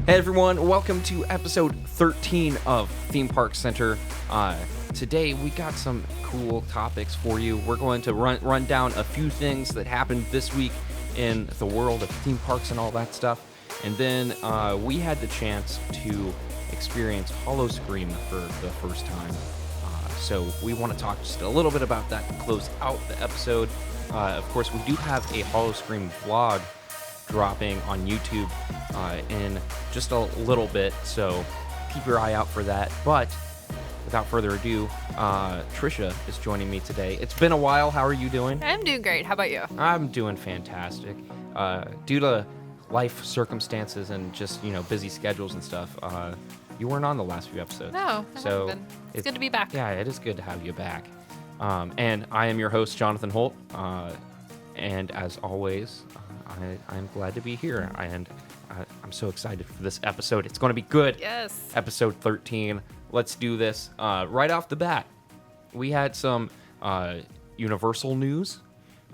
Hey everyone, welcome to episode 13 of Theme Park Center. Today we got some cool topics for you. We're going to run down a few things that happened this week in the world of theme parks and all that stuff. And then we had the chance to experience Howl-O-Scream for the first time. So we want to talk just a little bit about that to close out the episode. Of course, we do have a Howl-O-Scream vlog dropping on YouTube in just a little bit, so keep your eye out for that. But without further ado, Trisha is joining me today. It's been a while. How are you doing? I'm doing great. How about you? I'm doing fantastic. Due to life circumstances and just, busy schedules and stuff, you weren't on the last few episodes. No, so it's good to be back. Yeah, it is good to have you back. And I am your host, Jonathan Holt. And as always, I'm glad to be here, and I'm so excited for this episode. It's going to be good. Yes. Episode 13. Let's do this. Right off the bat, we had some Universal news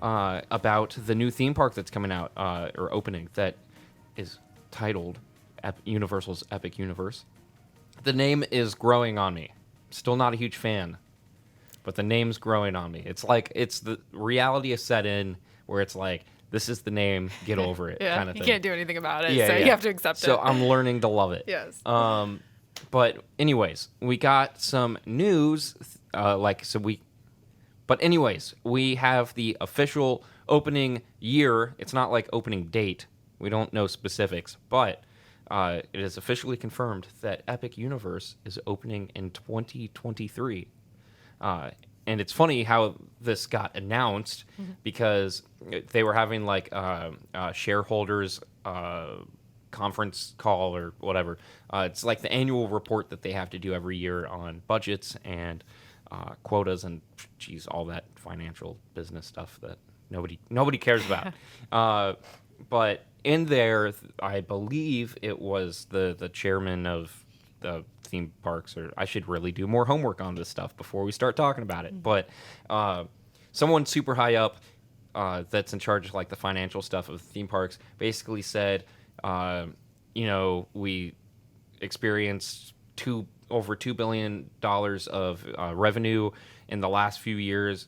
about the new theme park that's coming out, or opening, that is titled Universal's Epic Universe. The name is growing on me. Still not a huge fan, but the name's growing on me. It's like the reality is set in where it's like, this is the name, get over it, kind of thing. You can't do anything about it, you have to accept it. So I'm learning to love it. Yes. But anyways, we got some news, but anyways, we have the official opening year. It's not like opening date. We don't know specifics, but it is officially confirmed that Epic Universe is opening in 2023. And it's funny how this got announced because they were having shareholders conference call or whatever. It's like the annual report that they have to do every year on budgets and quotas and all that financial business stuff that nobody cares about. But in there, I believe it was the chairman of the theme parks, or I should really do more homework on this stuff before we start talking about it. But someone super high up that's in charge of the financial stuff of the theme parks basically said, we experienced over $2 billion of revenue in the last few years,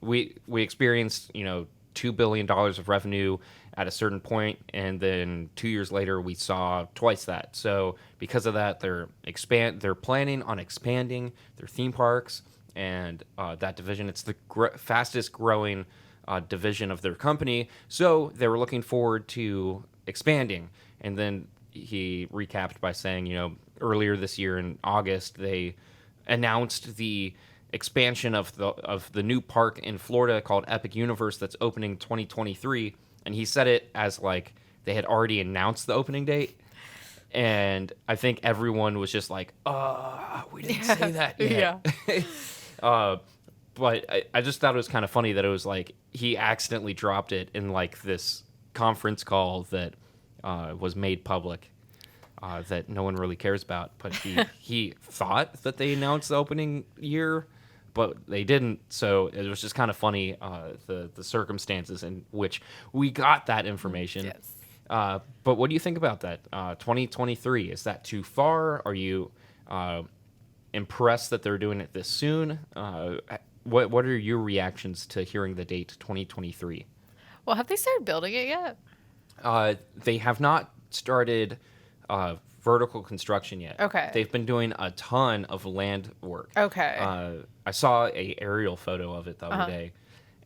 we experienced $2 billion of revenue at a certain point, and then 2 years later we saw twice that. So because of that, they're planning on expanding their theme parks and that division. It's the fastest growing division of their company, so they were looking forward to expanding. And then he recapped by saying, earlier this year in August, they announced the expansion of the new park in Florida called Epic Universe that's opening 2023. And he said it as they had already announced the opening date. And I think everyone was just like, we didn't say that yet. Yeah. But I just thought it was kind of funny that it was he accidentally dropped it in this conference call that was made public that no one really cares about. But he thought that they announced the opening year, but they didn't. So it was just kind of funny, the circumstances in which we got that information. Yes. But what do you think about that? 2023, is that too far? Are you impressed that they're doing it this soon? What are your reactions to hearing the date 2023? Well, have they started building it yet? They have not started vertical construction yet. Okay. They've been doing a ton of land work. Okay. I saw a aerial photo of it the other day,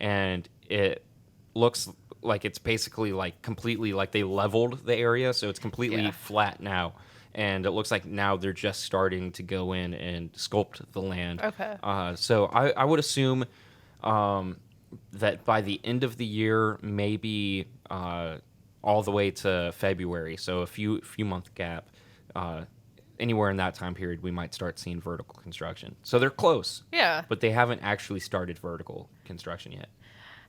and it looks like it's basically completely they leveled the area, so it's completely flat now. And it looks like now they're just starting to go in and sculpt the land. Okay. So I would assume that by the end of the year, maybe all the way to February, so a few month gap, anywhere in that time period, we might start seeing vertical construction. So they're close. Yeah. But they haven't actually started vertical construction yet.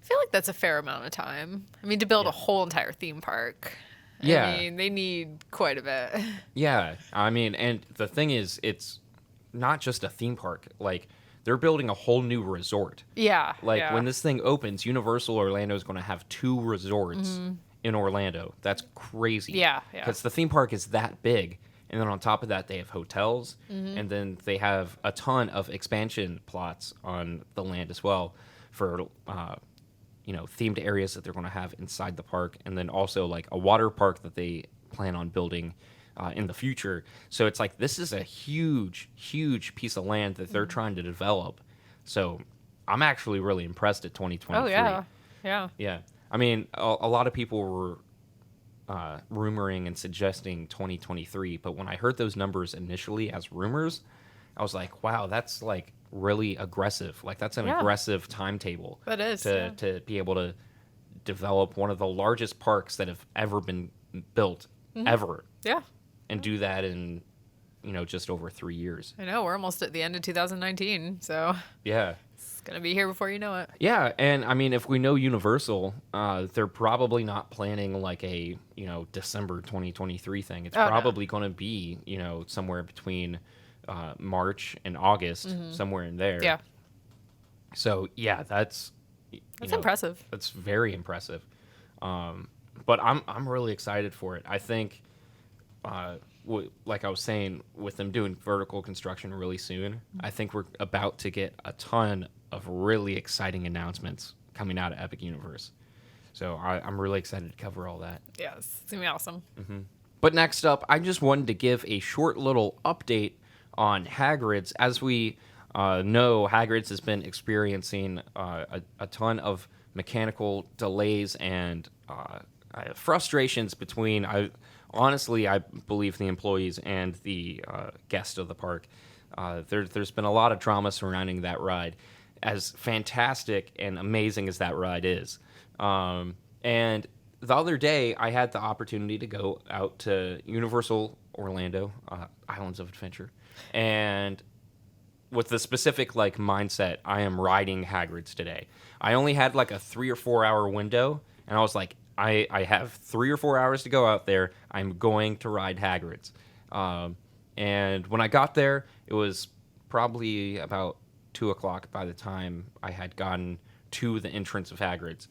I feel like that's a fair amount of time. I mean, to build a whole entire theme park. Yeah. I mean, they need quite a bit. Yeah. I mean, and the thing is, it's not just a theme park. They're building a whole new resort. Yeah. When this thing opens, Universal Orlando is going to have 2 resorts in Orlando. That's crazy. Yeah. Because the theme park is that big. And then on top of that, they have hotels. And then they have a ton of expansion plots on the land as well for, themed areas that they're going to have inside the park. And then also like a water park that they plan on building in the future. So it's like this is a huge, huge piece of land that they're trying to develop. So I'm actually really impressed at 2023. Oh, yeah. Yeah. Yeah. I mean, a lot of people were rumoring and suggesting 2023, but when I heard those numbers initially as rumors, I was like, wow, that's like really aggressive. Like that's an aggressive timetable. That is. To be able to develop one of the largest parks that have ever been built ever. Yeah. And do that in, just over 3 years. I know. We're almost at the end of 2019, so Yeah. it's going to be here before you know it. Yeah, and I mean, if we know Universal, they're probably not planning like a, December 2023 thing. It's probably going to be, somewhere between March and August, somewhere in there. Yeah. So, yeah, that's Impressive. That's very impressive. But I'm really excited for it. I think like I was saying, with them doing vertical construction really soon, I think we're about to get a ton of really exciting announcements coming out of Epic Universe. So I'm really excited to cover all that. Yes. It's going to be awesome. But next up, I just wanted to give a short little update on Hagrid's. As we know, Hagrid's has been experiencing a ton of mechanical delays and frustrations between... Honestly, I believe the employees and the guests of the park. There's been a lot of drama surrounding that ride, as fantastic and amazing as that ride is. And the other day, I had the opportunity to go out to Universal Orlando, Islands of Adventure, and with the specific mindset, I am riding Hagrid's today. I only had like a 3 or 4 hour window, and I was like, I have 3 or 4 hours to go out there. I'm going to ride Hagrid's. And when I got there, it was probably about 2 o'clock by the time I had gotten to the entrance of Hagrid's.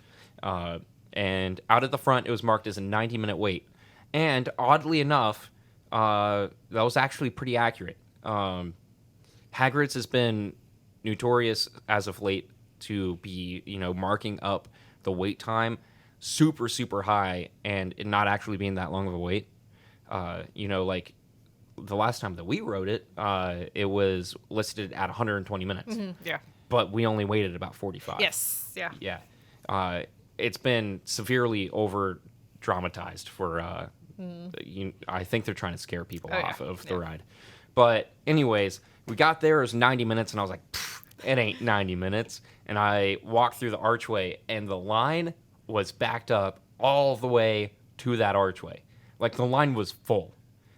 And out at the front, it was marked as a 90-minute wait. And oddly enough, that was actually pretty accurate. Hagrid's has been notorious as of late to be, marking up the wait time super, super high and it not actually being that long of a wait. Like the last time that we rode it, it was listed at 120 minutes. Yeah. But we only waited about 45. Yes. Yeah. Yeah. It's been severely over dramatized for, I think they're trying to scare people off of the ride. But anyways, we got there, it was 90 minutes and I was like, it ain't 90 minutes. And I walked through the archway and the line was backed up all the way to that archway. Like the line was full,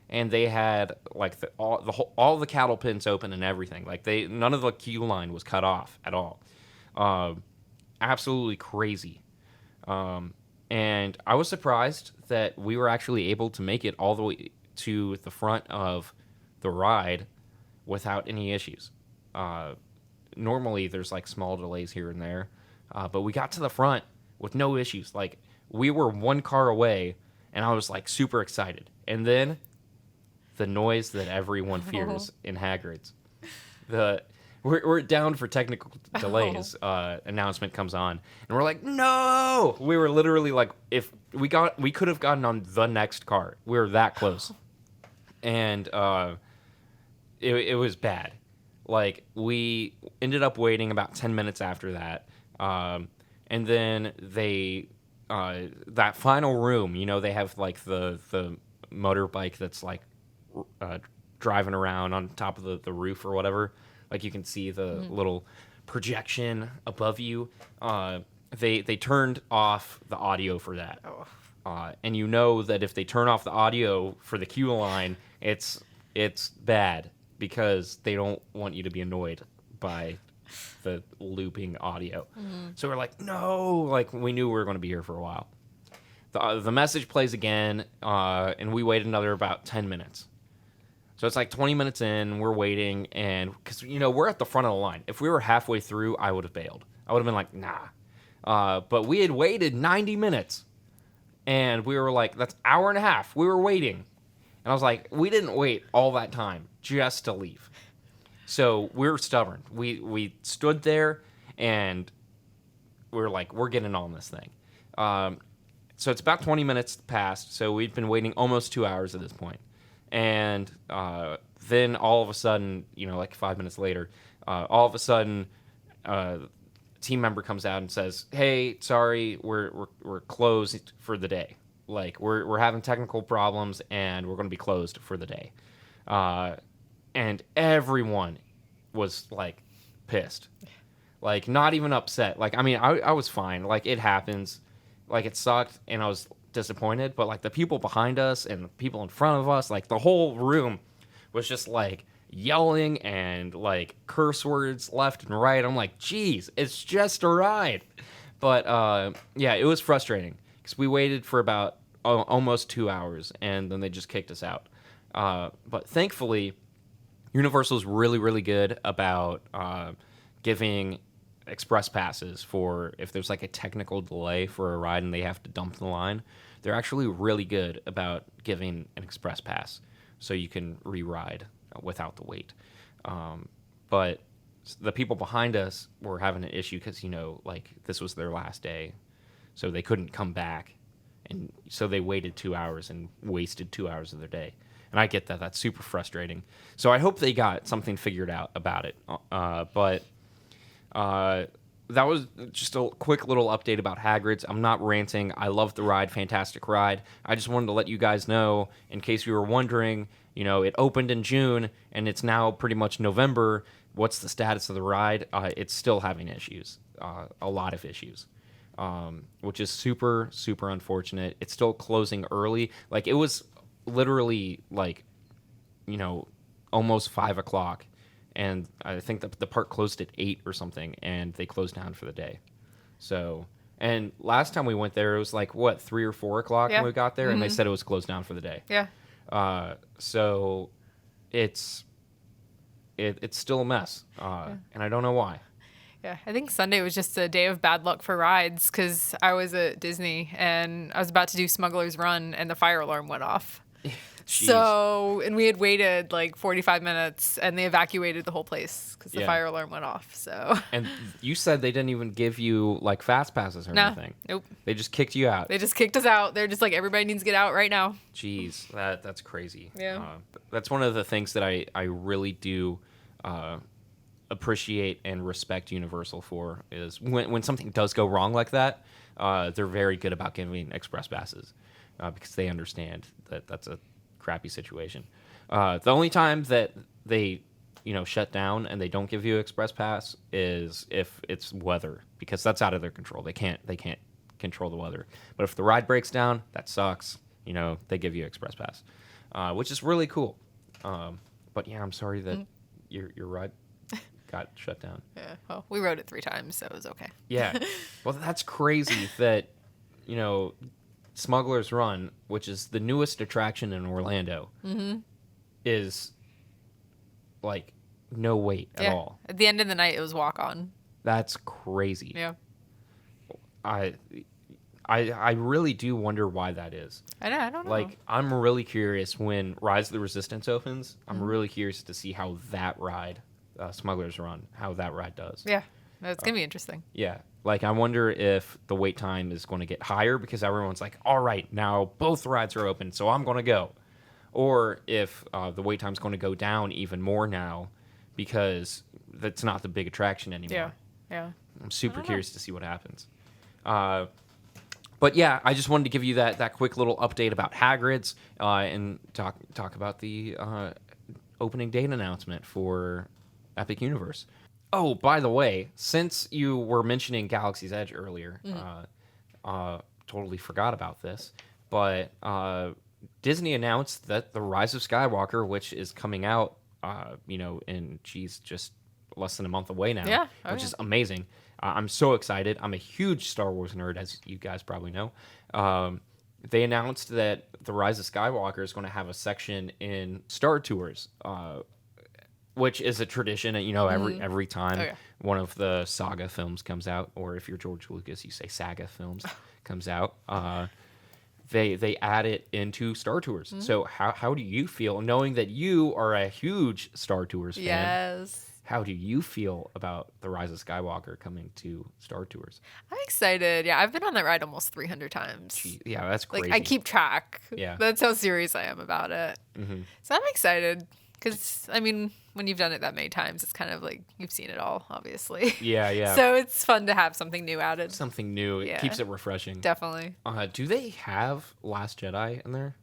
and they had like all the cattle pens open and everything. Like none of the queue line was cut off at all. Absolutely crazy. And I was surprised that we were actually able to make it all the way to the front of the ride without any issues. Normally there's like small delays here and there, but we got to the front with no issues. Like we were 1 car away, and I was like super excited. And then the noise that everyone fears in Hagrid's, we're down for technical delays. Announcement comes on, and we're like, no! We were literally like, if we could have gotten on the next car. We were that close, and it was bad. Like we ended up waiting about 10 minutes after that. And then they, that final room, they have like the motorbike that's like driving around on top of the roof or whatever. Like you can see the little projection above you. They turned off the audio for that. And that if they turn off the audio for the queue line, it's bad because they don't want you to be annoyed by the looping audio. So we're like, no, like we knew we were going to be here for a while. The message plays again, and we wait another about 10 minutes. So it's like 20 minutes in, we're waiting, and because we're at the front of the line. If we were halfway through, I would have bailed. I would have been like, nah. But we had waited 90 minutes, And we were like, that's hour and a half. We were waiting. And I was like, we didn't wait all that time just to leave. So we were stubborn. We stood there and we were like, we're getting on this thing. So it's about 20 minutes past. So we'd been waiting almost 2 hours at this point. And then all of a sudden, like 5 minutes later, all of a sudden, a team member comes out and says, "Hey, sorry, we're closed for the day. Like we're having technical problems and we're going to be closed for the day." And everyone was like pissed, like not even upset. Like I mean, I was fine. Like it happens. Like it sucked and I was disappointed. But like the people behind us and the people in front of us, like the whole room was just like yelling and like curse words left and right. I'm like, geez, it's just a ride. But yeah, it was frustrating because we waited for about almost 2 hours and then they just kicked us out. But thankfully, Universal's really, really good about giving express passes for if there's like a technical delay for a ride and they have to dump the line. They're actually really good about giving an express pass so you can re-ride without the wait. But the people behind us were having an issue because, like this was their last day. So they couldn't come back. And so they waited 2 hours and wasted 2 hours of their day. And I get that. That's super frustrating. So I hope they got something figured out about it. But that was just a quick little update about Hagrid's. I'm not ranting. I love the ride. Fantastic ride. I just wanted to let you guys know, in case you were wondering, it opened in June and it's now pretty much November. What's the status of the ride? It's still having issues, a lot of issues, which is super, super unfortunate. It's still closing early. Like it was literally like, almost 5 o'clock. And I think the park closed at 8 or something, and they closed down for the day. So, and last time we went there, it was like, 3 or 4 o'clock when we got there, and they said it was closed down for the day. Yeah. So it's still a mess, and I don't know why. Yeah, I think Sunday was just a day of bad luck for rides because I was at Disney and I was about to do Smuggler's Run and the fire alarm went off. So, and we had waited like 45 minutes and they evacuated the whole place because the fire alarm went off. So, and you said they didn't even give you like fast passes or anything. Nope. They just kicked you out. They just kicked us out. They're just like, everybody needs to get out right now. Jeez, that's crazy. Yeah. That's one of the things that I really do appreciate and respect Universal for is when something does go wrong like that, they're very good about giving express passes because they understand that that's a crappy situation. The only time that they shut down and they don't give you express pass is if it's weather, because that's out of their control. They can't control the weather. But if the ride breaks down, that sucks. They give you express pass, which is really cool. But yeah, I'm sorry that your ride got shut down. Yeah. Well, we rode it 3 times, so it was okay. Yeah. Well, that's crazy that Smuggler's Run, which is the newest attraction in Orlando, is like no wait at all. At the end of the night, it was walk on. That's crazy. Yeah. I really do wonder why that is. I don't know. Like, I'm really curious when Rise of the Resistance opens. I'm really curious to see how that ride, Smuggler's Run, how that ride does. Yeah. It's going to be interesting. Yeah. Like, I wonder if the wait time is going to get higher because everyone's like, all right, now both rides are open, so I'm going to go. Or if the wait time's going to go down even more now because that's not the big attraction anymore. Yeah. I'm super curious to see what happens. But yeah, I just wanted to give you that quick little update about Hagrid's and talk about the opening date announcement for Epic Universe. Oh, by the way, since you were mentioning Galaxy's Edge earlier, totally forgot about this, but Disney announced that The Rise of Skywalker, which is coming out, in just less than a month away now, which is amazing. I'm so excited. I'm a huge Star Wars nerd, as you guys probably know. They announced that The Rise of Skywalker is going to have a section in Star Tours, which is a tradition, every time one of the saga films comes out, or if you're George Lucas, you say saga films comes out. they add it into Star Tours. So how do you feel knowing that you are a huge Star Tours fan? Yes. How do you feel about The Rise of Skywalker coming to Star Tours? I'm excited. Yeah, I've been on that ride almost 300 times. Gee, yeah, that's crazy. Like, I keep track. Yeah. That's how serious I am about it. So I'm excited because, I mean, when you've done it that many times, it's kind of like you've seen it all, obviously. Yeah, yeah. So it's fun to have something new added. Something new. It Yeah. keeps it refreshing. Definitely. Do they have Last Jedi in there?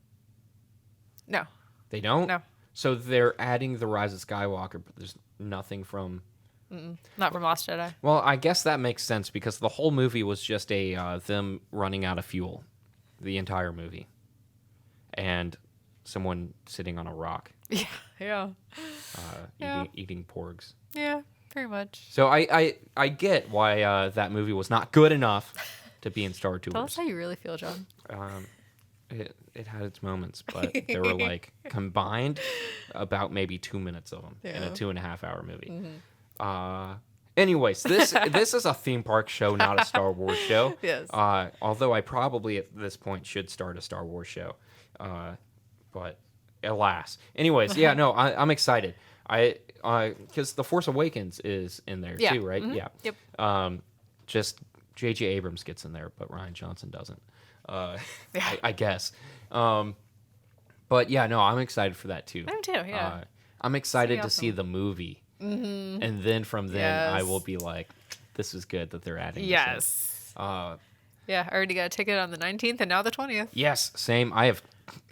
No. They don't? No. So they're adding The Rise of Skywalker, but there's nothing from... Not from Lost Jedi. Well, I guess that makes sense because the whole movie was just them running out of fuel. The entire movie. And someone sitting on a rock Yeah. Yeah. Yeah. eating porgs. Yeah. Pretty much. So I get why that movie was not good enough to be in Star Tours. Tell us how you really feel, John. It had its moments, but there were like combined about maybe 2 minutes of them in a 2.5 hour movie. Anyways, this is a theme park show, not a Star Wars show. Yes. Although I probably at this point should start a Star Wars show, but alas. Anyways, yeah, no, I'm excited. Because The Force Awakens is in there too, right? Yeah. Yep. Just J.J. Abrams gets in there, but Rian Johnson doesn't. Yeah. I guess. But yeah, no, I'm excited for that too. I am too, yeah. I'm excited to awesome. see the movie. And then from then I will be like, this is good that they're adding Yes. this in. Yeah, I already got a ticket on the 19th and now the 20th. Yes, same. I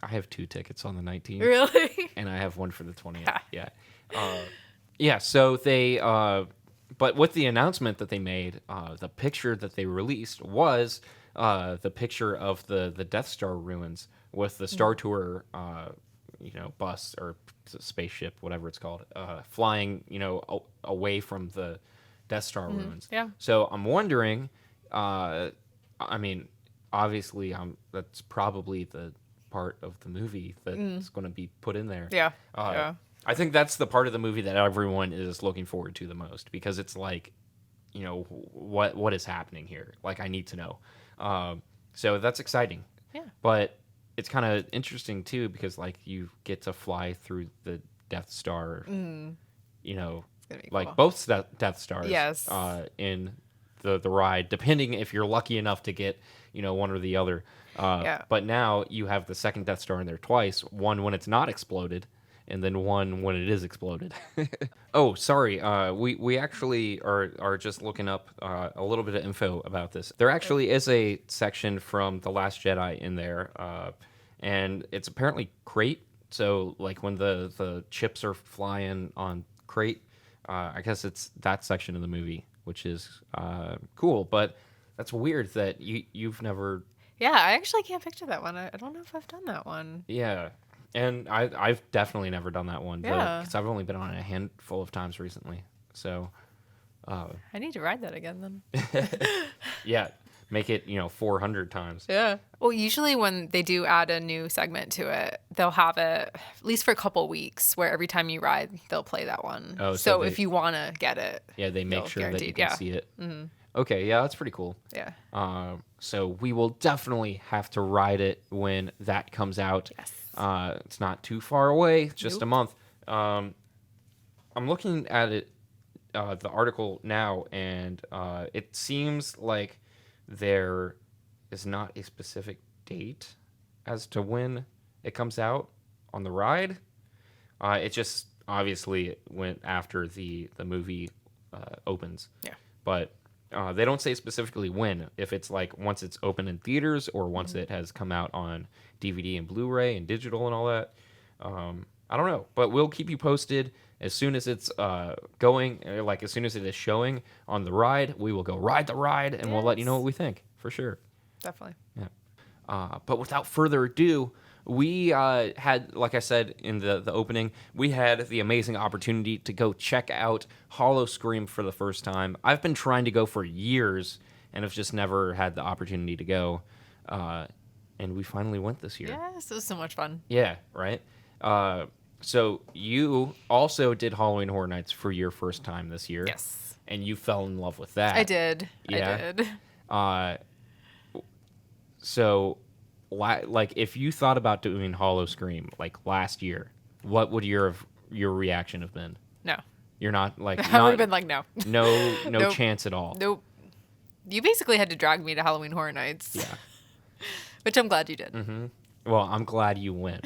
have 2 tickets on the 19th. Really? And I have one for the 20th. Yeah. Yeah, so they but with the announcement that they made, the picture that they released was the picture of the Death Star ruins with the Star Tour bus or spaceship, whatever it's called, flying, away from the Death Star ruins. Yeah. So I'm wondering, I mean, obviously, that's probably the part of the movie that's going to be put in there. Yeah. I think that's the part of the movie that everyone is looking forward to the most because it's like, what is happening here? Like, I need to know. So that's exciting. Yeah. But it's kind of interesting too because like you get to fly through the Death Star, like cool. both Death Stars. Yes. In the ride, depending if you're lucky enough to get one or the other. But now you have the second Death Star in there twice. One when it's not exploded, and then one when it is exploded. Oh, sorry. We actually are just looking up a little bit of info about this. There actually is a section from The Last Jedi in there, and it's apparently Crate. So like when the chips are flying on Crate, I guess it's that section of the movie, which is cool. But that's weird that you've never. Yeah, I actually can't picture that one. I don't know if I've done that one. Yeah. And I've definitely never done that one. Yeah. Because I've only been on it a handful of times recently. So. I need to ride that again then. Yeah. Make it, 400 times. Yeah. Well, usually when they do add a new segment to it, they'll have it at least for a couple weeks where every time you ride, they'll play that one. Oh, so they- if you want to get it. Yeah, they make they'll sure that you guaranteed, can see it. Okay, yeah, that's pretty cool. Yeah. So we will definitely have to ride it when that comes out. Yes. It's not too far away, just a Nope. month. I'm looking at it, the article now, and it seems like there is not a specific date as to when it comes out on the ride. It just obviously went after the movie opens. Yeah. But they don't say specifically when, if it's like once it's open in theaters or once it has come out on DVD and Blu-ray and digital and all that. I don't know, but we'll keep you posted as soon as it's going, like as soon as it is showing on the ride. We will go ride the ride and we'll let you know what we think for sure. Definitely. Yeah. But without further ado, we had, like I said in the opening, we had the amazing opportunity to go check out Howl-O-Scream for the first time. I've been trying to go for years and have just never had the opportunity to go. And we finally went this year. Yes, it was so much fun. Yeah, right? So you also did Halloween Horror Nights for your first time this year. Yes. And you fell in love with that. I did. Yeah. I did. So like if you thought about doing Howl-O-Scream like last year, what would your reaction have been? No. You're not like I would have been like, no. no Nope. chance at all. Nope. You basically had to drag me to Halloween Horror Nights. Yeah. Which I'm glad you did. Mm-hmm. Well, I'm glad you went,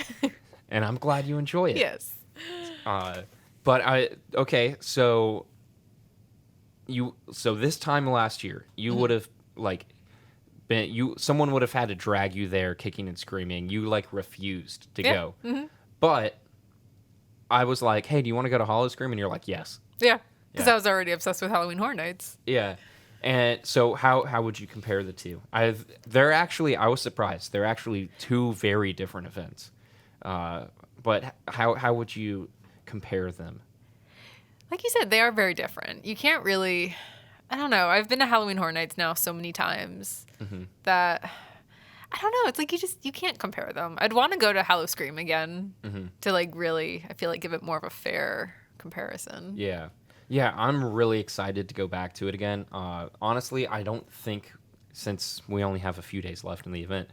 and I'm glad you enjoy it. Yes. But okay, so this time last year, you would have like someone would have had to drag you there kicking and screaming. You like refused to go. Mm-hmm. But I was like, "Hey, do you want to go to Howl-O-Scream?" And you're like, "Yes." Yeah. Because Yeah. I was already obsessed with Halloween Horror Nights. Yeah. And so how would you compare the two? I was surprised. They're actually two very different events. But how would you compare them? Like you said, they are very different. You can't really, I don't know. I've been to Halloween Horror Nights now so many times that, I don't know. It's like you can't compare them. I'd want to go to Howl-O-Scream again to like really, I feel like give it more of a fair comparison. Yeah. Yeah, I'm really excited to go back to it again. Honestly, I don't think, since we only have a few days left in the event,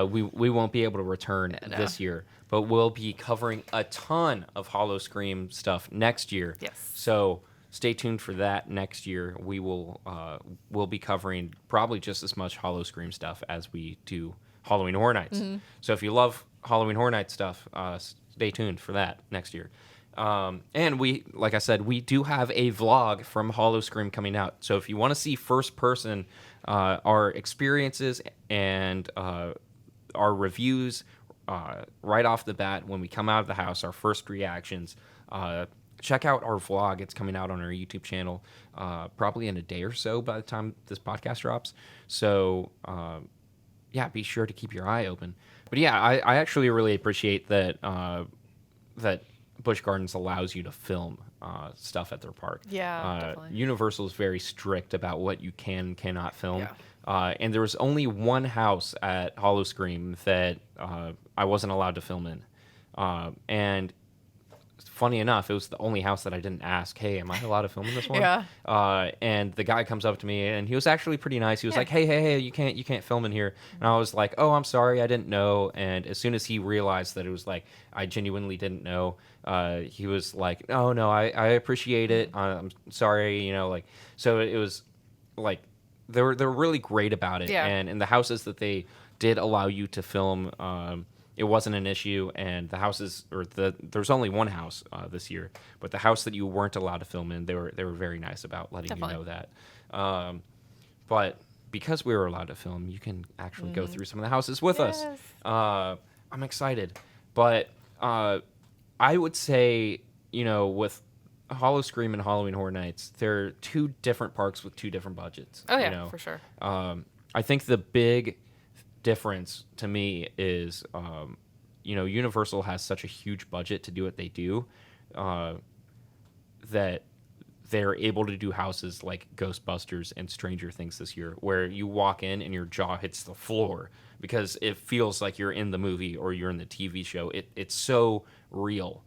we won't be able to return this year. But we'll be covering a ton of Howl-O-Scream stuff next year. Yes. So stay tuned for that next year. We'll be covering probably just as much Howl-O-Scream stuff as we do Halloween Horror Nights. So if you love Halloween Horror Nights stuff, stay tuned for that next year. And like I said, we do have a vlog from Howl-O-Scream coming out. So if you want to see first person our experiences and our reviews right off the bat when we come out of the house, our first reactions, check out our vlog. It's coming out on our YouTube channel probably in a day or so by the time this podcast drops. So yeah, be sure to keep your eye open. But yeah, I actually really appreciate that that Busch Gardens allows you to film stuff at their park. Yeah, definitely. Universal is very strict about what you cannot film. Yeah. And there was only one house at Howl-O-Scream that I wasn't allowed to film in. And funny enough, it was the only house that I didn't ask, "Hey, am I allowed to film in this one?" Yeah. And the guy comes up to me, and he was actually pretty nice. He was like, "Hey, you can't film in here." And I was like, "Oh, I'm sorry, I didn't know." And as soon as he realized that it was like I genuinely didn't know, he was like, "Oh no, I appreciate it. I'm sorry, like." So it was like they're really great about it. Yeah. And in the houses that they did allow you to film, it wasn't an issue. And the houses, there's only one house this year, but the house that you weren't allowed to film in, they were very nice about letting you know that. But because we were allowed to film, you can actually go through some of the houses with us. I'm excited, but I would say, with Howl-O-Scream and Halloween Horror Nights, they're two different parks with two different budgets. Oh yeah, for sure. I think the big difference to me is, Universal has such a huge budget to do what they do, that they're able to do houses like Ghostbusters and Stranger Things this year, where you walk in and your jaw hits the floor because it feels like you're in the movie or you're in the TV show. It's so real.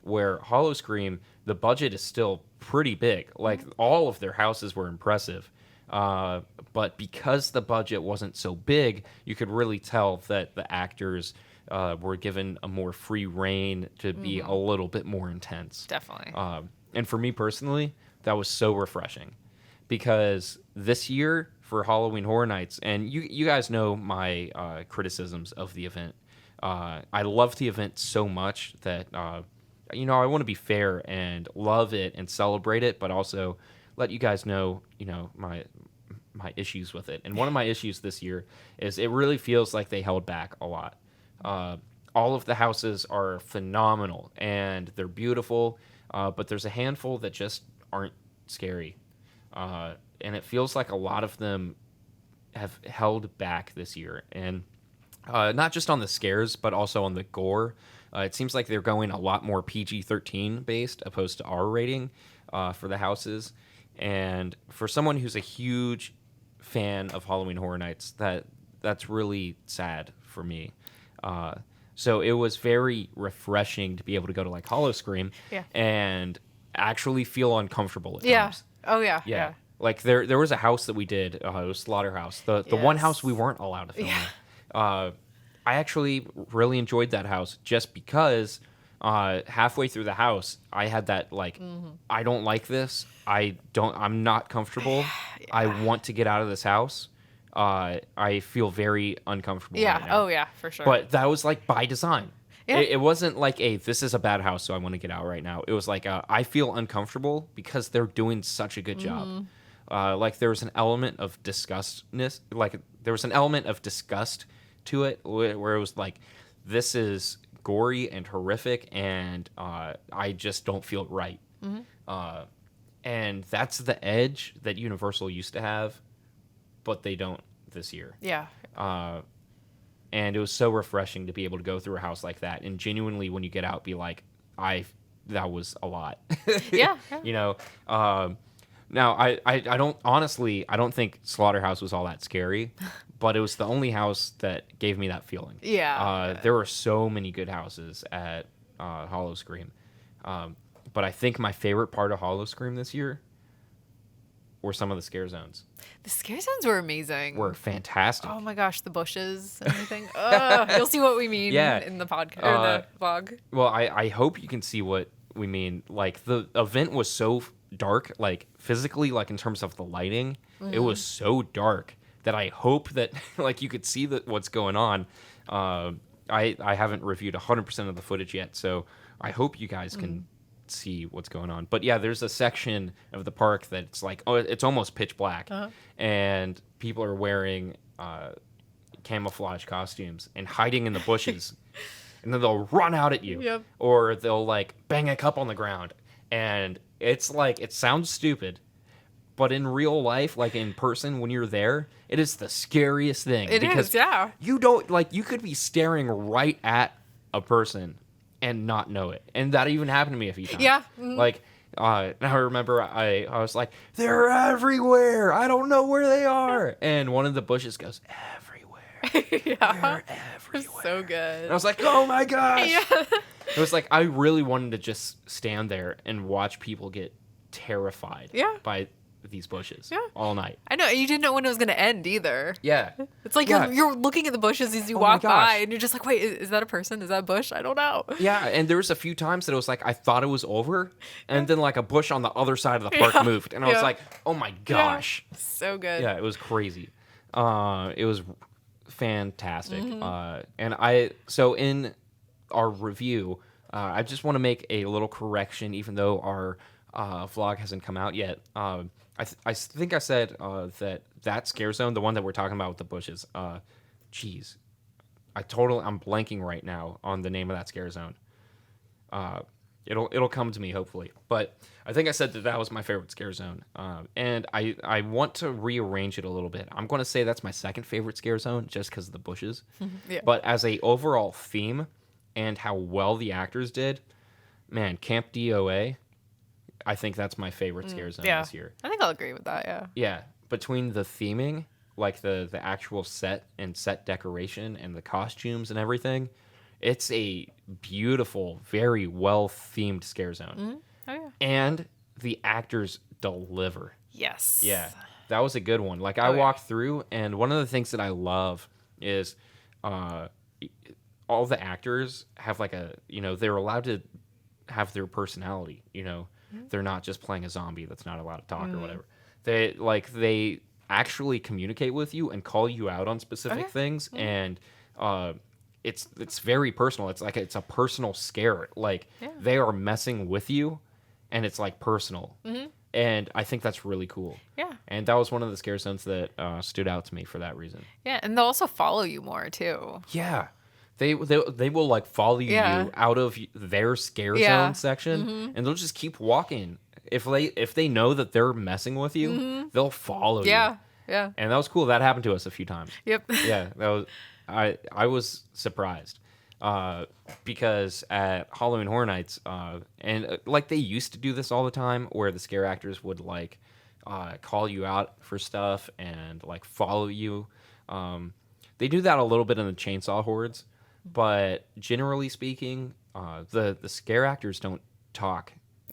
Where Howl-O-Scream, the budget is still pretty big. Like, all of their houses were impressive. But because the budget wasn't so big, you could really tell that the actors were given a more free rein to be a little bit more intense. Definitely. And for me personally, that was so refreshing. Because this year, for Halloween Horror Nights, and you guys know my criticisms of the event. I love the event so much that... I want to be fair and love it and celebrate it, but also let you guys know, my issues with it. And one of my issues this year is it really feels like they held back a lot. All of the houses are phenomenal and they're beautiful, but there's a handful that just aren't scary. And it feels like a lot of them have held back this year. And not just on the scares, but also on the gore. It seems like they're going a lot more PG-13 based opposed to R rating for the houses. And for someone who's a huge fan of Halloween Horror Nights, that's really sad for me. So it was very refreshing to be able to go to like Howl-O-Scream and actually feel uncomfortable at times. Oh yeah. Like there was a house that we did. It was Slaughterhouse, the one house we weren't allowed to film in. I actually really enjoyed that house just because halfway through the house, I had that like, I don't like this. I'm not comfortable. Yeah. I want to get out of this house. I feel very uncomfortable Yeah. right now. Oh, yeah, for sure. But that was like by design. Yeah. It wasn't like, this is a bad house, so I want to get out right now. It was like, I feel uncomfortable because they're doing such a good job. Like there was an element of disgustness, like there was an element of disgust to it where it was like, this is gory and horrific, and I just don't feel right. And that's the edge that Universal used to have, but they don't this year. Yeah. And it was so refreshing to be able to go through a house like that and genuinely, when you get out, be like, that was a lot. Yeah. You know, now I don't think Slaughterhouse was all that scary, but it was the only house that gave me that feeling. Yeah. There were so many good houses at Howl-O-Scream. But I think my favorite part of Howl-O-Scream this year were some of the scare zones. The scare zones were amazing. Were fantastic. Oh my gosh, the bushes and everything. You'll see what we mean in the podcast or the vlog. Well, I hope you can see what we mean. Like, the event was so dark, like physically, like in terms of the lighting, it was so dark that I hope that like you could see what's going on. I haven't reviewed 100% of the footage yet, so I hope you guys can see what's going on. But yeah, there's a section of the park that's like, it's almost pitch black, and people are wearing camouflage costumes and hiding in the bushes, and then they'll run out at you, or they'll like bang a cup on the ground, and it's like, it sounds stupid, but in real life, like in person, when you're there, it is the scariest thing. It is, yeah. You don't, like, you could be staring right at a person and not know it. And that even happened to me a few times. Yeah. Like, I remember I was like, they're everywhere. I don't know where they are. And one of the bushes goes, everywhere. Yeah. They're everywhere. So good. And I was like, oh my gosh. Yeah. It was like, I really wanted to just stand there and watch people get terrified by these bushes all night. I know. You didn't know when it was going to end either. Yeah. It's like you're looking at the bushes as you walk by, and you're just like, wait, is that a person? Is that a bush? I don't know. Yeah, and there was a few times that it was like, I thought it was over, and then like a bush on the other side of the park moved, and I was like, oh my gosh. Yeah. So good. Yeah, it was crazy. It was fantastic. And so in our review, I just want to make a little correction, even though our vlog hasn't come out yet. I think I said that scare zone, the one that we're talking about with the bushes. I'm blanking right now on the name of that scare zone. It'll come to me hopefully, but I think I said that was my favorite scare zone. And I want to rearrange it a little bit. I'm going to say that's my second favorite scare zone just because of the bushes. Yeah. But as a overall theme and how well the actors did, man, Camp DOA. I think that's my favorite scare zone this year. I think I'll agree with that, yeah. Yeah. Between the theming, like the actual set and set decoration and the costumes and everything, it's a beautiful, very well-themed scare zone. Oh, yeah. And the actors deliver. Yes. Yeah. That was a good one. Like, I walked through, and one of the things that I love is all the actors have like they're allowed to have their personality, They're not just playing a zombie that's not allowed to talk or whatever. They actually communicate with you and call you out on specific things, and it's very personal. It's like it's a personal scare. Like they are messing with you, and it's like personal. And I think that's really cool. Yeah. And that was one of the scare zones that stood out to me for that reason. Yeah, and they'll also follow you more too. Yeah. They will like follow you out of their scare zone section, and they'll just keep walking. If they know that they're messing with you, they'll follow you. Yeah. And that was cool. That happened to us a few times. Yep. Yeah, that was I was surprised because at Halloween Horror Nights, and like they used to do this all the time, where the scare actors would like call you out for stuff and like follow you. They do that a little bit in the Chainsaw Hordes. But generally speaking, the scare actors don't talk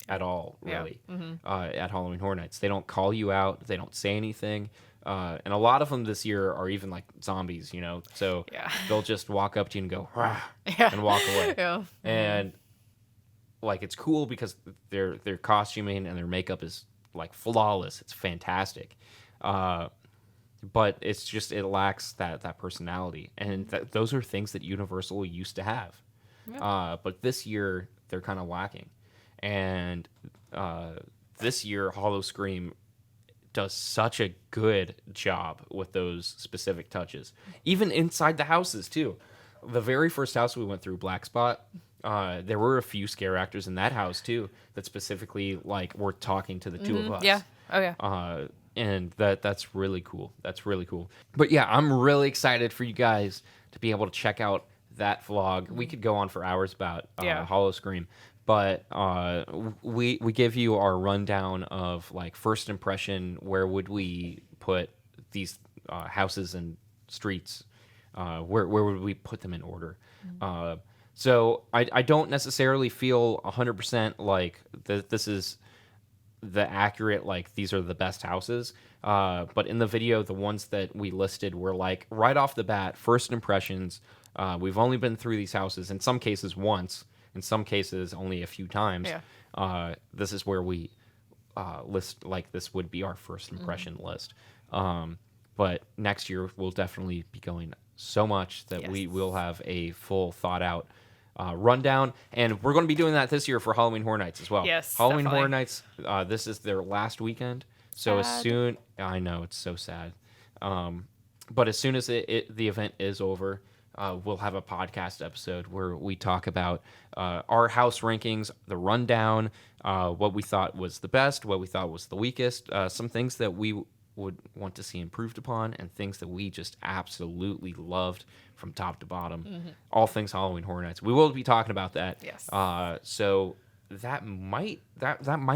at all, really, at Halloween Horror Nights. They don't call you out. They don't say anything. And a lot of them this year are even like zombies, so Yeah. they'll just walk up to you and go, "Rah," Yeah. and walk away. Yeah. And like it's cool because their costuming and their makeup is like flawless. It's fantastic. But it's just it lacks that personality, and those are things that Universal used to have. Yeah. But this year they're kind of lacking, and this year Howl-O-Scream does such a good job with those specific touches, even inside the houses too. The very first house we went through, Black Spot, there were a few scare actors in that house too that specifically like were talking to the two of us. Yeah. Oh yeah. And that's really cool. That's really cool. But yeah, I'm really excited for you guys to be able to check out that vlog. We could go on for hours about Yeah. Howl-O-Scream, but we give you our rundown of like first impression. Where would we put these houses and streets? Where would we put them in order? So I don't necessarily feel 100% like this is the accurate, like these are the best houses, but in the video the ones that we listed were like right off the bat first impressions. We've only been through these houses in some cases once, in some cases only a few times. This is where we list like this would be our first impression list. But next year we'll definitely be going so much that we will have a full thought out rundown, and we're going to be doing that this year for Halloween Horror Nights as well. Yes, Halloween definitely. Horror Nights. This is their last weekend, so as Sad. soon I know it's so sad, but as soon as the event is over, we'll have a podcast episode where we talk about our house rankings, the rundown, what we thought was the best, what we thought was the weakest, some things that we would want to see improved upon, and things that we just absolutely loved from top to bottom. All things Halloween Horror Nights. We will be talking about that. Yes. So that might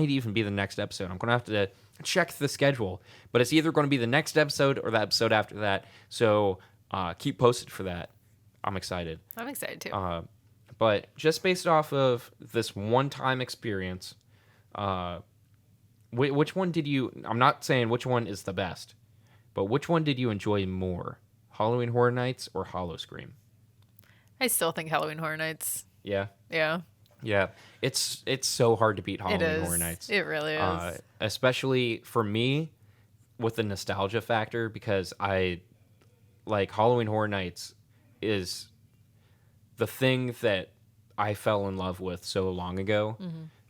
even be the next episode. I'm gonna have to check the schedule, but it's either going to be the next episode or the episode after that. So keep posted for that. I'm excited. I'm excited too. But just based off of this one-time experience, which one did you... I'm not saying which one is the best, but which one did you enjoy more? Halloween Horror Nights or Howl-O-Scream? I still think Halloween Horror Nights. Yeah? Yeah. Yeah. It's so hard to beat Halloween Horror Nights. It really is. Especially for me with the nostalgia factor, because I... Like, Halloween Horror Nights is the thing that I fell in love with so long ago.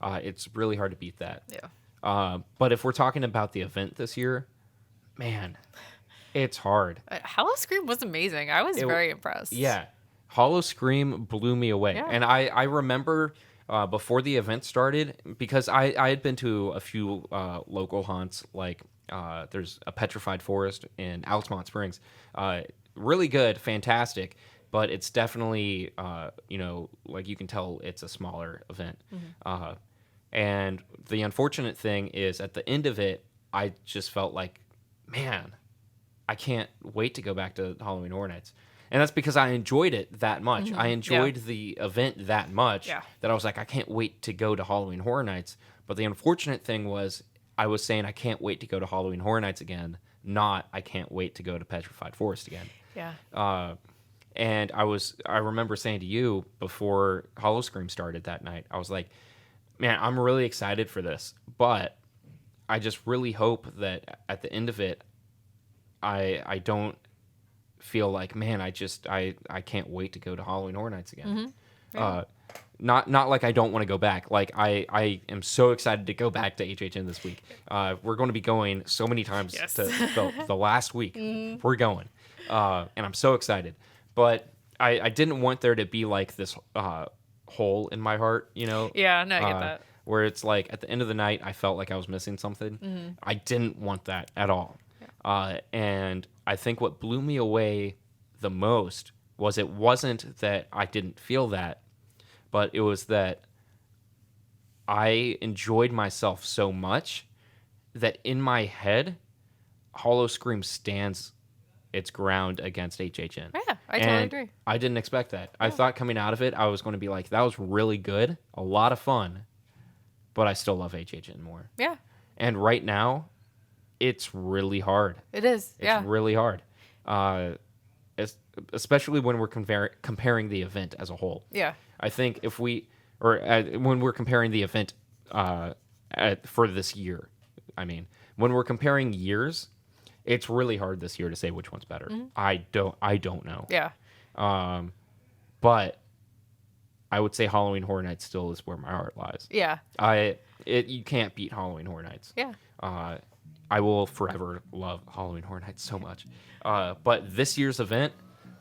It's really hard to beat that. Yeah. But if we're talking about the event this year, man, it's hard. Howl-O-Scream was amazing. I was very impressed. Yeah. Howl-O-Scream blew me away. Yeah. And I remember before the event started, because I had been to a few local haunts, like there's a petrified forest in Altamont Springs. Really good, fantastic. But it's definitely, like you can tell it's a smaller event. And the unfortunate thing is at the end of it, I just felt like, man, I can't wait to go back to Halloween Horror Nights. And that's because I enjoyed it that much. I enjoyed the event that much that I was like, I can't wait to go to Halloween Horror Nights. But the unfortunate thing was I was saying I can't wait to go to Halloween Horror Nights again, not I can't wait to go to Petrified Forest again. Yeah. And I remember saying to you before Howl-O-Scream started that night, I was like, man, I'm really excited for this, but I just really hope that at the end of it, I don't feel like, man, I can't wait to go to Halloween Horror Nights again. Yeah. Not like I don't want to go back. Like I am so excited to go back to HHN this week. We're going to be going so many times to the last week. We're going, and I'm so excited. But I didn't want there to be like this hole in my heart, Yeah, no, I get that. where it's like at the end of the night I felt like I was missing something. I didn't want that at all. And I think what blew me away the most was it wasn't that I didn't feel that, but it was that I enjoyed myself so much that in my head, Howl-O-Scream stands its ground against HHN. Yeah, I totally agree. I didn't expect that. I thought coming out of it, I was going to be like, that was really good, a lot of fun, but I still love HHN more. Yeah. And right now, it's really hard. It is. It's really hard. Especially when we're comparing the event as a whole. Yeah. I think if we, or when we're comparing the event for this year, I mean, when we're comparing years, it's really hard this year to say which one's better. I don't know. Yeah. But I would say Halloween Horror Nights still is where my heart lies. Yeah. You can't beat Halloween Horror Nights. Yeah. I will forever love Halloween Horror Nights so much. But this year's event,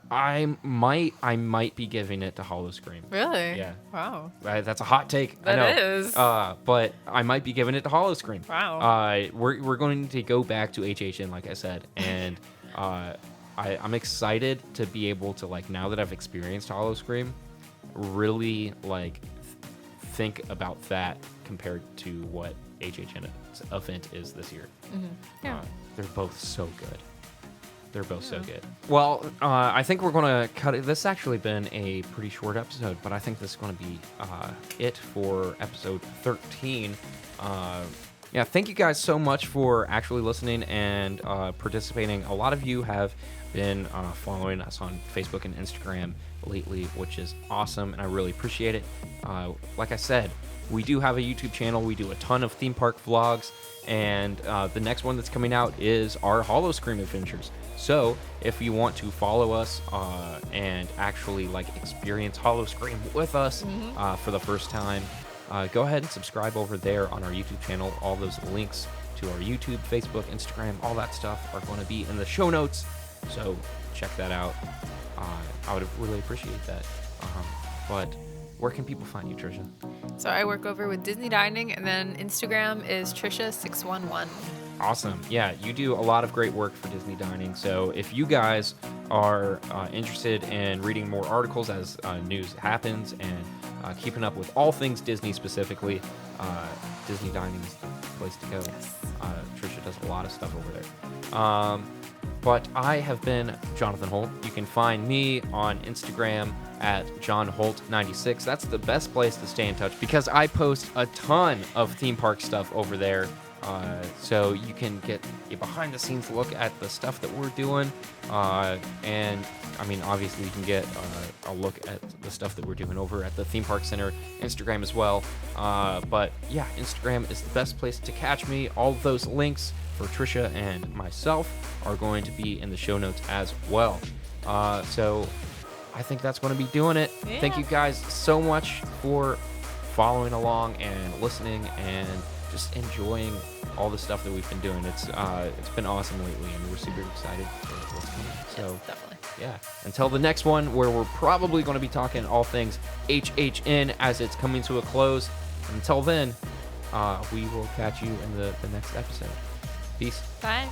I might be giving it to Howl-O-Scream. Really? Yeah. Wow. That's a hot take. That I know. is. But I might be giving it to Howl-O-Scream. Wow. We're going to go back to HHN, like I said, and I'm excited to be able to, like, now that I've experienced Howl-O-Scream, really like think about that compared to what HHN event is this year. Yeah. They're both so good. They're both so good. Well, I think we're going to cut it. This has actually been a pretty short episode, but I think this is going to be it for episode 13. Yeah, thank you guys so much for actually listening and participating. A lot of you have been following us on Facebook and Instagram lately, which is awesome, and I really appreciate it. Like I said, we do have a YouTube channel. We do a ton of theme park vlogs, and the next one that's coming out is our Howl-O-Scream adventures. So if you want to follow us and actually like experience Howl-O-Scream with us for the first time, go ahead and subscribe over there on our YouTube channel. All those links to our YouTube, Facebook, Instagram, all that stuff are going to be in the show notes. So check that out. I would really appreciate that. But where can people find you, Trisha? So I work over with Disney Dining, and then Instagram is Trisha611. Awesome. Yeah, you do a lot of great work for Disney Dining. So if you guys are interested in reading more articles as news happens and keeping up with all things Disney specifically, Disney Dining is the place to go. Yes. Trisha does a lot of stuff over there. But I have been Jonathan Holt. You can find me on Instagram at JohnHolt96. That's the best place to stay in touch because I post a ton of theme park stuff over there. So you can get a behind the scenes look at the stuff that we're doing. And I mean, obviously you can get a look at the stuff that we're doing over at the Theme Park Center Instagram as well. But yeah, Instagram is the best place to catch me. All of those links for Trisha and myself are going to be in the show notes as well. So I think that's going to be doing it. Yeah. Thank you guys so much for following along and listening and just enjoying all the stuff that we've been doing. It's been awesome lately, and we're super excited for what's coming. So Yes, definitely. yeah, until the next one, where we're probably going to be talking all things HHN as it's coming to a close. Until then, we will catch you in the next episode. Peace. Bye.